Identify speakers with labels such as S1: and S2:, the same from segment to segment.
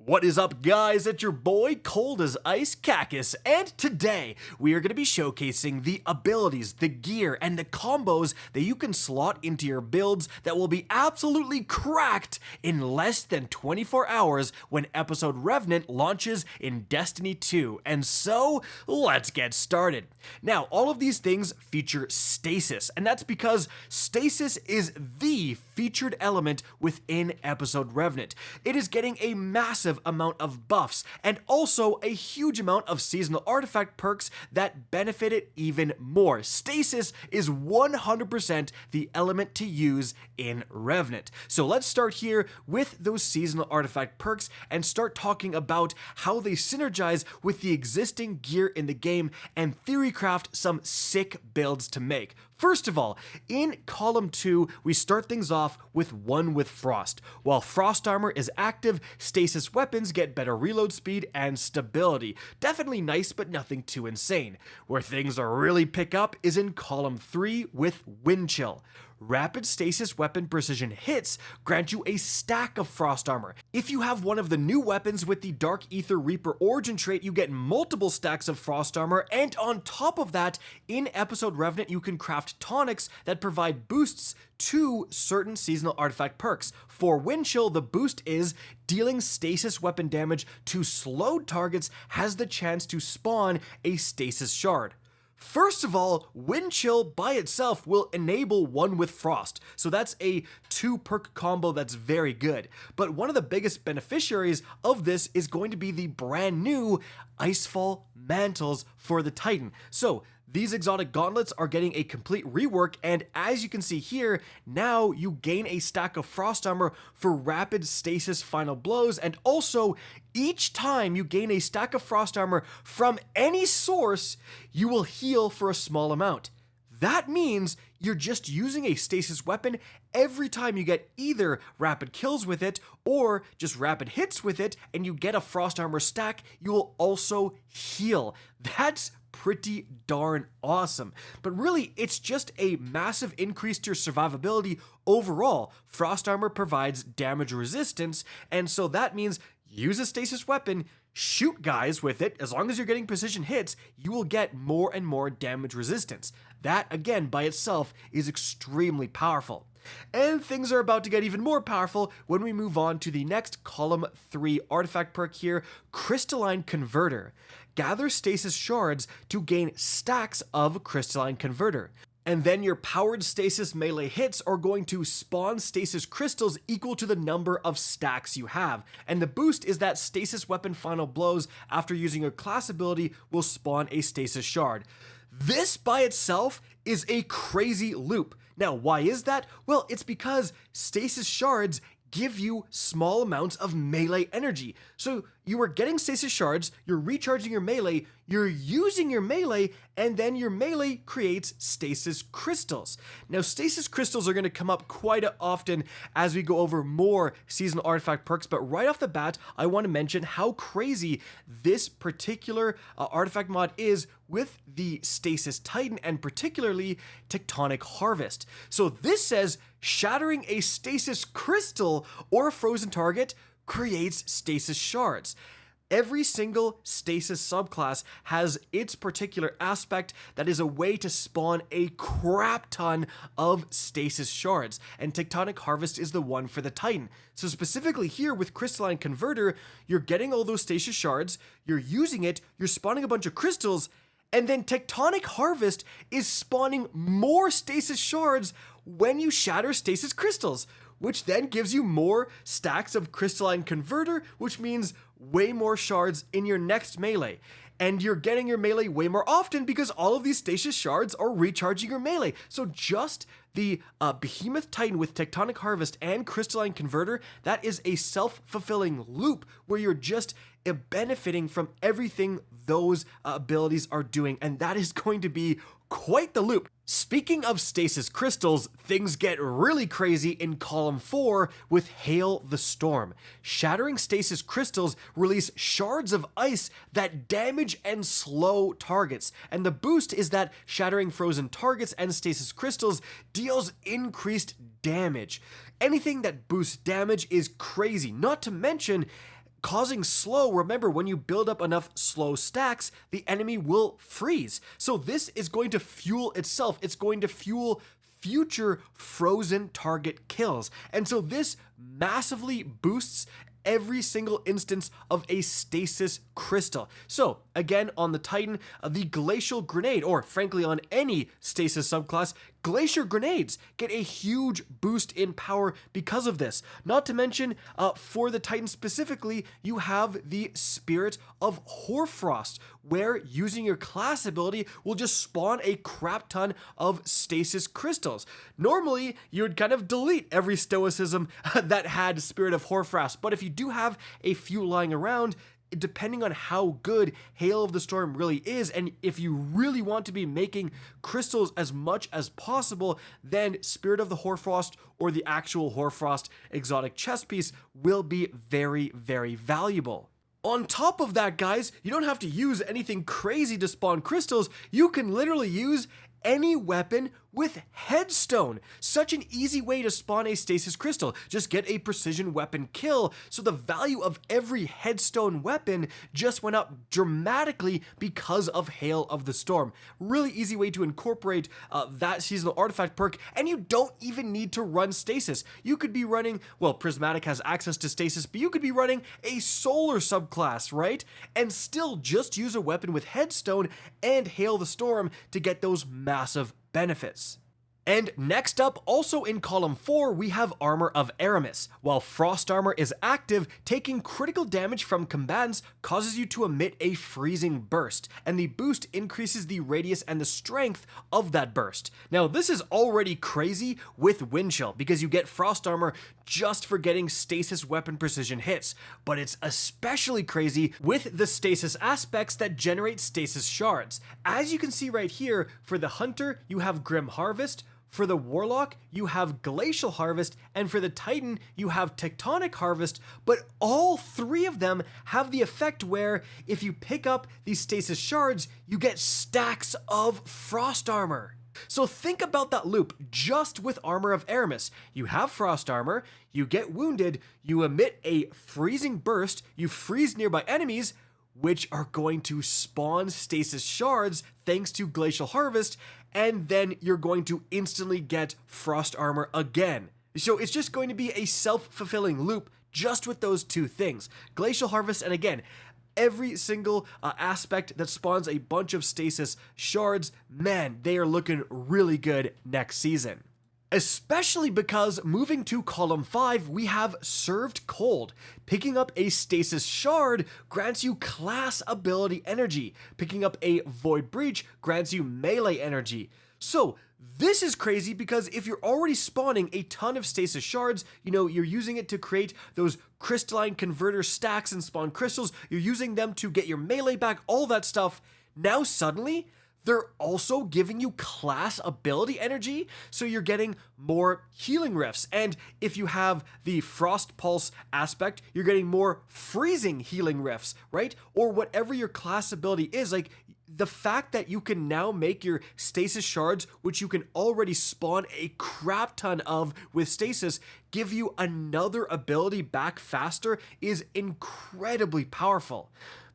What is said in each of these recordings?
S1: What is up, guys? It's your boy Cold as Ice Cactus, and today we are going to be showcasing the abilities, the gear, and the combos that you can slot into your builds that will be absolutely cracked in less than 24 hours when episode Revenant launches in Destiny 2. And so, let's get started. Now, all of these things feature stasis, and that's because stasis is the featured element within episode Revenant. It is getting a massive amount of buffs and also a huge amount of seasonal artifact perks that benefit it even more. Stasis is 100% the element to use in Revenant. So let's start here with those seasonal artifact perks and start talking about how they synergize with the existing gear in the game and theorycraft some sick builds to make. First of all, in Column 2, we start things off with One with Frost. While Frost Armor is active, Stasis weapons get better reload speed and stability. Definitely nice, but nothing too insane. Where things really pick up is in Column 3 with Wind Chill. Rapid Stasis weapon precision hits grant you a stack of Frost Armor. If you have one of the new weapons with the Dark Aether Reaper origin trait, you get multiple stacks of Frost Armor, and on top of that, in episode Revenant, you can craft tonics that provide boosts to certain seasonal artifact perks. For Wind Chill, the boost is dealing stasis weapon damage to slowed targets has the chance to spawn a stasis shard. First of all, Wind Chill by itself will enable One with Frost, so that's a 2 perk combo that's very good. But one of the biggest beneficiaries of this is going to be the brand new Icefall Mantles for the Titan. So these exotic gauntlets are getting a complete rework, and as you can see here, now you gain a stack of Frost Armor for rapid stasis final blows, and also each time you gain a stack of Frost Armor from any source, you will heal for a small amount. That means you're just using a stasis weapon every time you get either rapid kills with it or just rapid hits with it, and you get a Frost Armor stack, you will also heal. That's pretty darn awesome. But really, it's just a massive increase to your survivability overall. Frost Armor provides damage resistance, and so that means use a stasis weapon, shoot guys with it. As long as you're getting precision hits, you will get more and more damage resistance. That, again, by itself is extremely powerful. And things are about to get even more powerful when we move on to the next Column 3 artifact perk here, Crystalline Converter. Gather stasis shards to gain stacks of Crystalline Converter. And then your powered stasis melee hits are going to spawn stasis crystals equal to the number of stacks you have. And the boost is that stasis weapon final blows after using your class ability will spawn a stasis shard. This by itself is a crazy loop. Now, why is that? Well, it's because stasis shards give you small amounts of melee energy. So you are getting stasis shards, you're recharging your melee, you're using your melee, and then your melee creates stasis crystals. Now, stasis crystals are going to come up quite often as we go over more seasonal artifact perks, but right off the bat, I want to mention how crazy this particular artifact mod is with the Stasis Titan, and particularly Tectonic Harvest. So this says shattering a stasis crystal or a frozen target creates stasis shards. Every single stasis subclass has its particular aspect that is a way to spawn a crap ton of stasis shards, and Tectonic Harvest is the one for the Titan. So specifically here with Crystalline Converter, you're getting all those stasis shards, you're using it, you're spawning a bunch of crystals, and then Tectonic Harvest is spawning more stasis shards when you shatter stasis crystals, which then gives you more stacks of Crystalline Converter, which means way more shards in your next melee. And you're getting your melee way more often because all of these stasis shards are recharging your melee. So just the Behemoth Titan with Tectonic Harvest and Crystalline Converter, that is a self-fulfilling loop where you're just benefiting from everything those abilities are doing, and that is going to be quite the loop. Speaking of stasis crystals, things get really crazy in Column 4 with Hail the Storm. Shattering stasis crystals release shards of ice that damage and slow targets, and the boost is that shattering frozen targets and stasis crystals deals increased damage. Anything that boosts damage is crazy, not to mention causing slow. Remember, when you build up enough slow stacks, the enemy will freeze. So this is going to fuel itself. It's going to fuel future frozen target kills. And so this massively boosts every single instance of a stasis crystal. So again, on the Titan, the glacial grenade, or frankly on any stasis subclass, glacier grenades get a huge boost in power because of this. Not to mention, for the Titan specifically, you have the Spirit of Hoarfrost, where using your class ability will just spawn a crap ton of stasis crystals. Normally, you would kind of delete every stoicism that had Spirit of Hoarfrost, but if you do have a few lying around, depending on how good Hail of the Storm really is, and if you really want to be making crystals as much as possible, then Spirit of the Hoarfrost or the actual Hoarfrost exotic chest piece will be very, very valuable. On top of that, guys, you don't have to use anything crazy to spawn crystals. You can literally use any weapon with headstone. Such an easy way to spawn a stasis crystal. Just get a precision weapon kill. So the value of every headstone weapon just went up dramatically because of Hail of the Storm. Really easy way to incorporate that seasonal artifact perk, and you don't even need to run stasis. You could be running, well, Prismatic has access to stasis, but you could be running a solar subclass, right? And still just use a weapon with headstone and Hail the Storm to get those massive benefits. And next up, also in column 4, we have Armor of Aramis. While Frost Armor is active, taking critical damage from combatants causes you to emit a freezing burst, and the boost increases the radius and the strength of that burst. Now, this is already crazy with Wind Chill, because you get Frost Armor just for getting stasis weapon precision hits, but it's especially crazy with the stasis aspects that generate stasis shards. As you can see right here, for the Hunter, you have Grim Harvest. For the Warlock, you have Glacial Harvest, and for the Titan, you have Tectonic Harvest, but all three of them have the effect where if you pick up these stasis shards, you get stacks of Frost Armor. So think about that loop just with Armor of Aramis. You have Frost Armor, you get wounded, you emit a freezing burst, you freeze nearby enemies, which are going to spawn stasis shards thanks to Glacial Harvest, and then you're going to instantly get Frost Armor again. So it's just going to be a self-fulfilling loop just with those two things. Glacial Harvest, and again, every single aspect that spawns a bunch of stasis shards, man, they are looking really good next season. Especially because moving to column 5, we have Served Cold. Picking up a stasis shard grants you class ability energy. Picking up a Void Breach grants you melee energy. So this is crazy because if you're already spawning a ton of stasis shards, you know, you're using it to create those crystalline converter stacks and spawn crystals, you're using them to get your melee back, all that stuff. Now suddenly, they're also giving you class ability energy, so you're getting more healing rifts. And if you have the Frost Pulse aspect, you're getting more freezing healing rifts, right? Or whatever your class ability is, like the fact that you can now make your stasis shards, which you can already spawn a crap ton of with stasis, give you another ability back faster is incredibly powerful.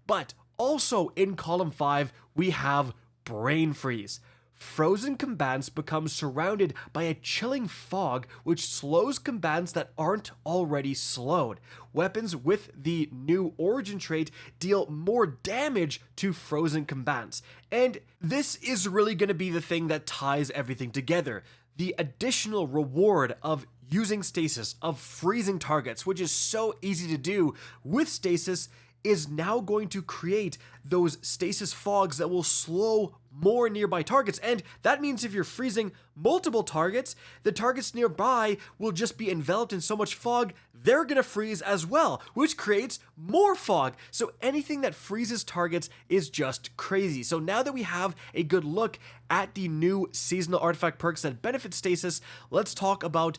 S1: But also in column 5, we have Brain Freeze. Frozen combatants become surrounded by a chilling fog which slows combatants that aren't already slowed. Weapons with the new origin trait deal more damage to frozen combatants. And this is really going to be the thing that ties everything together. The additional reward of using stasis, of freezing targets, which is so easy to do with stasis, is now going to create those stasis fogs that will slow more nearby targets. And that means if you're freezing multiple targets, the targets nearby will just be enveloped in so much fog, they're gonna freeze as well, which creates more fog. So anything that freezes targets is just crazy. So now that we have a good look at the new seasonal artifact perks that benefit stasis, let's talk about,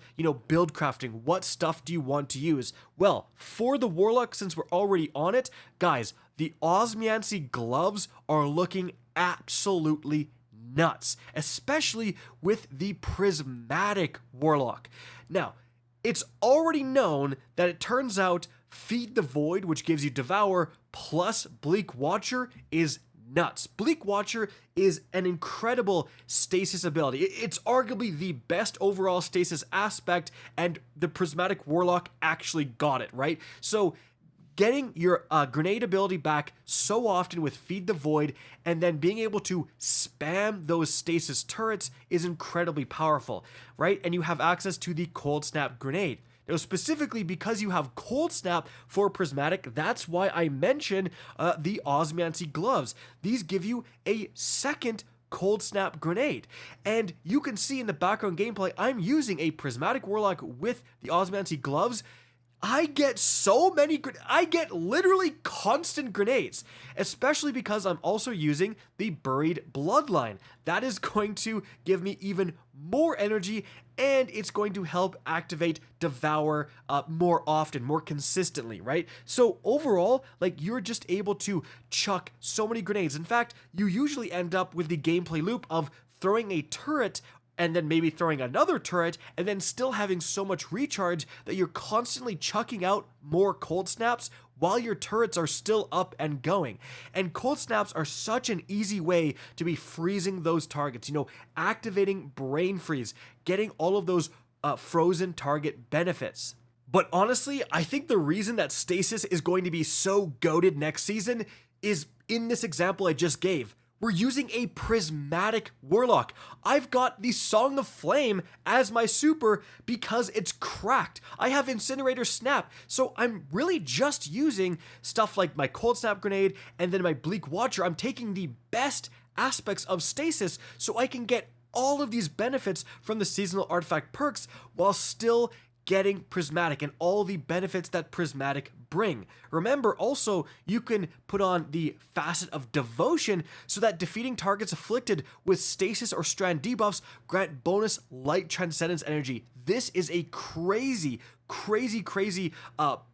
S1: build crafting. What stuff do you want to use? Well, for the Warlock, since we're already on it, guys, the Osmiancy gloves are looking absolutely nuts, especially with the Prismatic Warlock. Now, it's already known that it turns out Feed the Void, which gives you Devour, plus Bleak Watcher is nuts. Bleak Watcher is an incredible stasis ability. It's arguably the best overall stasis aspect, and the Prismatic Warlock actually got it, right? So getting your grenade ability back so often with Feed the Void and then being able to spam those stasis turrets is incredibly powerful, right? And you have access to the Cold Snap grenade. Now, specifically because you have Cold Snap for Prismatic, that's why I mentioned the Osmancy gloves. These give you a second Cold Snap grenade. And you can see in the background gameplay, I'm using a Prismatic Warlock with the Osmancy gloves. I get so many, I get literally constant grenades, especially because I'm also using the Buried Bloodline. That is going to give me even more energy, and it's going to help activate Devour more often, more consistently, right? So overall, like, you're just able to chuck so many grenades. In fact, you usually end up with the gameplay loop of throwing a turret and then maybe throwing another turret, and then still having so much recharge that you're constantly chucking out more Cold Snaps while your turrets are still up and going. And Cold Snaps are such an easy way to be freezing those targets, you know, activating Brain Freeze, getting all of those frozen target benefits. But honestly, I think the reason that Stasis is going to be so goated next season is in this example I just gave. We're using a Prismatic Warlock. I've got the Song of Flame as my super because it's cracked. I have Incinerator Snap, so I'm really just using stuff like my Cold Snap grenade and then my Bleak Watcher. I'm taking the best aspects of Stasis so I can get all of these benefits from the seasonal artifact perks while still getting Prismatic and all the benefits that Prismatic bring. Remember, also, you can put on the Facet of Devotion so that defeating targets afflicted with stasis or strand debuffs grant bonus light transcendence energy. This is a crazy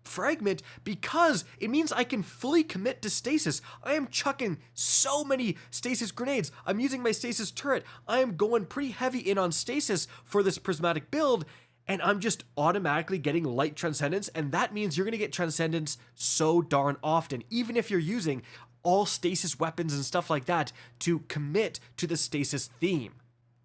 S1: fragment because it means I can fully commit to stasis. I am chucking so many stasis grenades. I'm using my stasis turret. I am going pretty heavy in on stasis for this Prismatic build, and I'm just automatically getting light transcendence, and that means you're going to get transcendence so darn often, even if you're using all stasis weapons and stuff like that to commit to the stasis theme.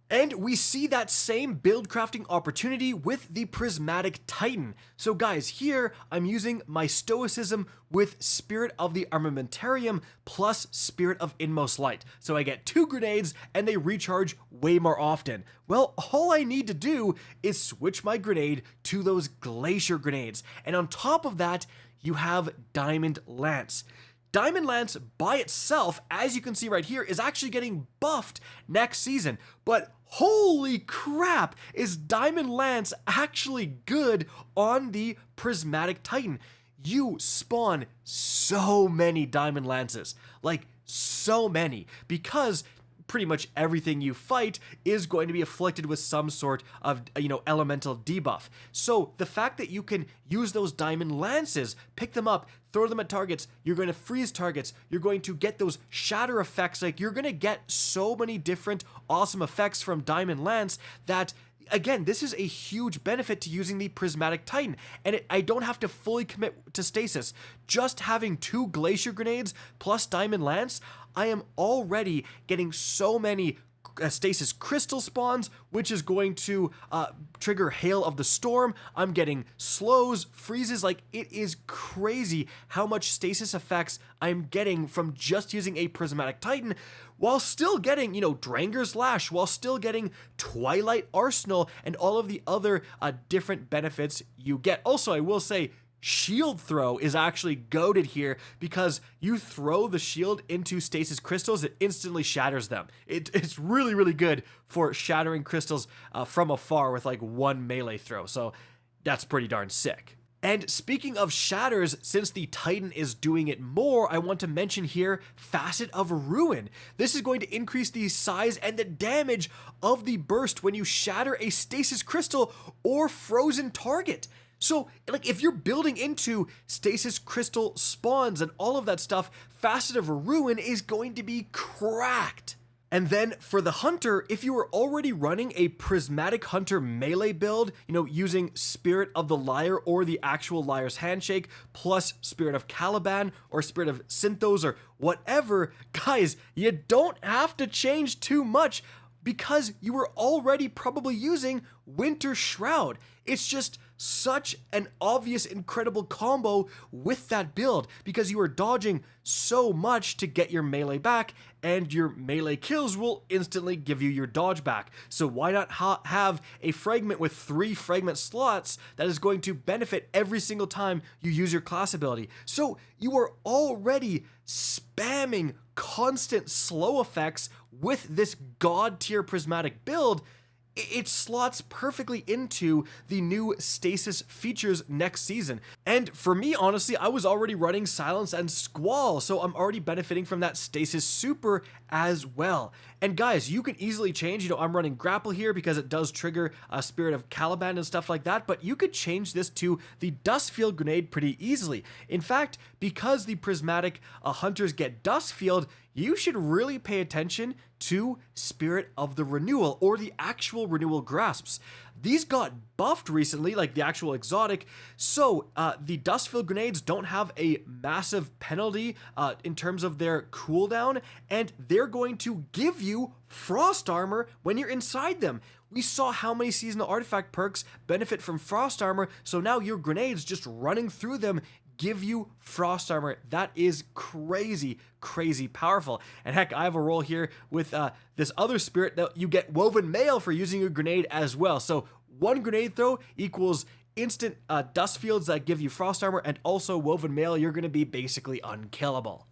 S1: And we see that same build crafting opportunity with the Prismatic Titan. So guys, here I'm using my Stoicism with Spirit of the Armamentarium plus Spirit of Inmost Light. So I get 2 grenades and they recharge way more often. Well, all I need to do is switch my grenade to those Glacier grenades. And on top of that, you have Diamond Lance. Diamond Lance by itself, as you can see right here, is actually getting buffed next season. But holy crap, is Diamond Lance actually good on the Prismatic Titan? You spawn so many Diamond Lances, like so many, because pretty much everything you fight is going to be afflicted with some sort of, elemental debuff. So the fact that you can use those Diamond Lances, pick them up, throw them at targets, you're going to freeze targets, you're going to get those shatter effects, like you're going to get so many different awesome effects from Diamond Lance that, again, this is a huge benefit to using the Prismatic Titan, and I don't have to fully commit to stasis. Just having 2 Glacier grenades plus Diamond Lance, I am already getting so many stasis crystal spawns, which is going to trigger Hail of the Storm. I'm getting slows, freezes, like it is crazy how much stasis effects I'm getting from just using a Prismatic Titan, while still getting, Dranger's Lash, while still getting Twilight Arsenal and all of the other different benefits you get. Also, I will say, Shield Throw is actually goated here because you throw the shield into stasis crystals, it instantly shatters them. It's really, really good for shattering crystals from afar with like 1 melee throw, so that's pretty darn sick. And speaking of shatters, since the Titan is doing it more, I want to mention here Facet of Ruin. This is going to increase the size and the damage of the burst when you shatter a stasis crystal or frozen target. So, like, if you're building into stasis crystal spawns and all of that stuff, Facet of Ruin is going to be cracked. And then for the Hunter, if you were already running a Prismatic Hunter melee build, using Spirit of the Lyre or the actual Lyre's Handshake, plus Spirit of Caliban or Spirit of Synthos or whatever, guys, you don't have to change too much because you were already probably using Winter Shroud. It's just such an obvious, incredible combo with that build because you are dodging so much to get your melee back, and your melee kills will instantly give you your dodge back. So why not have a fragment with 3 fragment slots that is going to benefit every single time you use your class ability? So you are already spamming constant slow effects with this god tier prismatic build. It slots perfectly into the new stasis features next season. And for me, honestly, I was already running Silence and Squall, so I'm already benefiting from that stasis super as well. And guys, you can easily change, I'm running Grapple here because it does trigger a Spirit of Caliban and stuff like that, but you could change this to the Dustfield Grenade pretty easily. In fact, because the Prismatic Hunters get Dustfield, you should really pay attention to Spirit of the Renewal or the actual Renewal Grasps. These got buffed recently, like the actual exotic, so the Dustfield Grenades don't have a massive penalty in terms of their cooldown, and they're going to give you Frost Armor when you're inside them. We saw how many seasonal artifact perks benefit from Frost Armor, so now your grenades just running through them give you Frost Armor. That is crazy, crazy powerful. And heck, I have a roll here with this other spirit that you get Woven Mail for using a grenade as well. So 1 grenade throw equals instant dust fields that give you Frost Armor, and also Woven Mail. You're going to be basically unkillable.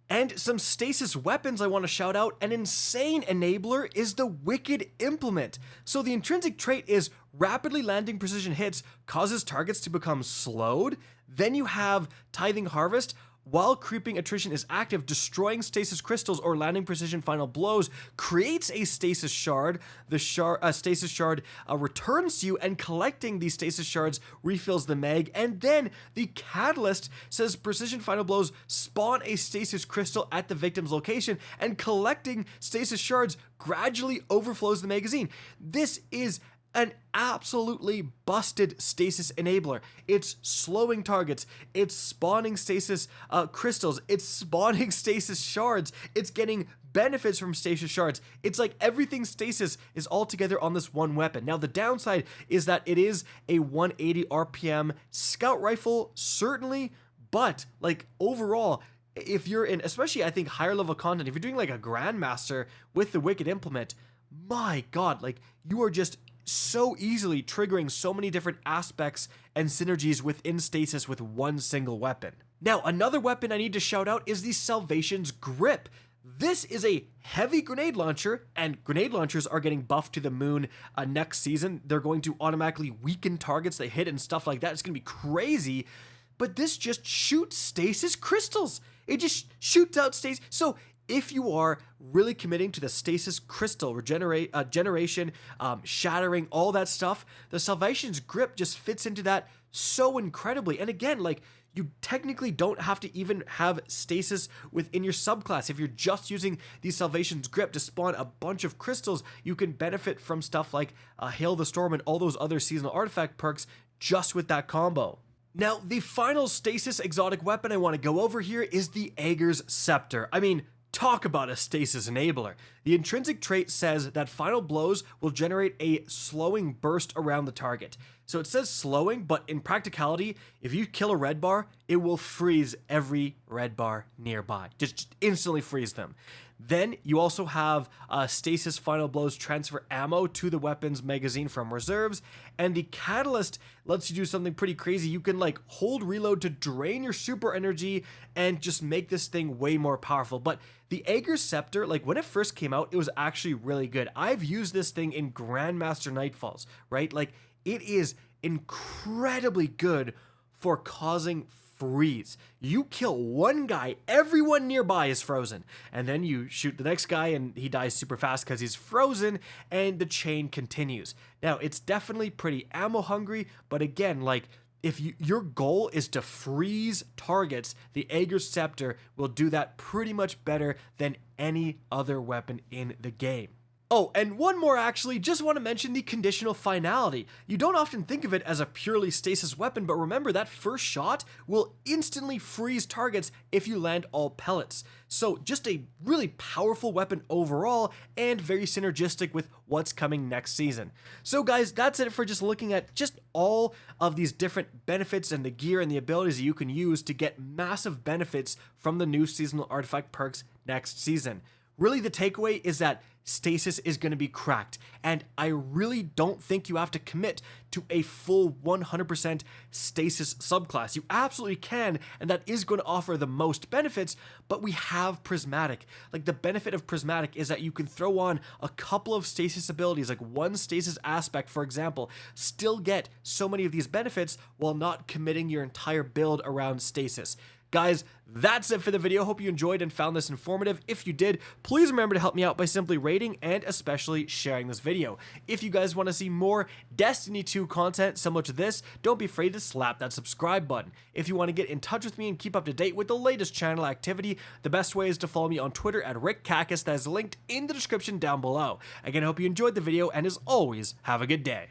S1: And some stasis weapons I want to shout out. An insane enabler is the Wicked Implement. So the intrinsic trait is rapidly landing precision hits causes targets to become slowed. Then you have Tithing Harvest. While creeping attrition is active, destroying stasis crystals or landing precision final blows creates a stasis shard. The stasis shard returns to you, and collecting these stasis shards refills the mag. And then the catalyst says precision final blows spawn a stasis crystal at the victim's location, and collecting stasis shards gradually overflows the magazine. This is an absolutely busted stasis enabler. It's slowing targets, it's spawning stasis crystals, it's spawning stasis shards, it's getting benefits from stasis shards. It's like everything stasis is all together on this one weapon. Now the downside is that it is a 180 RPM scout rifle, certainly, but like overall, if you're in, especially I think higher level content, if you're doing like a Grandmaster with the Wicked Implement, my god, like you are just so easily triggering so many different aspects and synergies within stasis with one single weapon. Now, another weapon I need to shout out is the Salvation's Grip. This is a heavy grenade launcher, and grenade launchers are getting buffed to the moon next season. They're going to automatically weaken targets they hit and stuff like that. It's going to be crazy, but this just shoots stasis crystals. It just shoots out stasis. So if you are really committing to the stasis crystal generation, shattering, all that stuff, the Salvation's Grip just fits into that so incredibly. And again, like, you technically don't have to even have stasis within your subclass. If you're just using the Salvation's Grip to spawn a bunch of crystals, you can benefit from stuff like Hail the Storm and all those other seasonal artifact perks just with that combo. Now, the final stasis exotic weapon I want to go over here is the Aegir's Scepter. I mean, talk about a stasis enabler. The intrinsic trait says that final blows will generate a slowing burst around the target. So it says slowing, but in practicality, if you kill a red bar, it will freeze every red bar nearby. Just instantly freeze them. Then you also have stasis final blows transfer ammo to the weapon's magazine from reserves, and the catalyst lets you do something pretty crazy. You can like hold reload to drain your super energy and just make this thing way more powerful. But the Aegir's Scepter, like when it first came out, it was actually really good. I've used this thing in Grandmaster Nightfalls, right? Like it is incredibly good for causing freeze. You kill one guy, everyone nearby is frozen, and then you shoot the next guy and he dies super fast because he's frozen, and the chain continues. Now, it's definitely pretty ammo hungry, but again, like if your goal is to freeze targets, the Aegir's Scepter will do that pretty much better than any other weapon in the game. Oh, and one more actually, just want to mention the conditional finality. You don't often think of it as a purely stasis weapon, but remember that first shot will instantly freeze targets if you land all pellets. So just a really powerful weapon overall and very synergistic with what's coming next season. So guys, that's it for just looking at just all of these different benefits and the gear and the abilities that you can use to get massive benefits from the new seasonal artifact perks next season. Really, the takeaway is that stasis is going to be cracked, and I really don't think you have to commit to a full 100% stasis subclass. You absolutely can, and that is going to offer the most benefits, but we have Prismatic. Like, the benefit of Prismatic is that you can throw on a couple of stasis abilities, like one stasis aspect, for example, still get so many of these benefits while not committing your entire build around stasis. Guys, that's it for the video. Hope you enjoyed and found this informative. If you did, please remember to help me out by simply rating and especially sharing this video. If you guys want to see more Destiny 2 content similar to this, don't be afraid to slap that subscribe button. If you want to get in touch with me and keep up to date with the latest channel activity, the best way is to follow me on Twitter at RickCacus, that is linked in the description down below. Again, I hope you enjoyed the video, and as always, have a good day.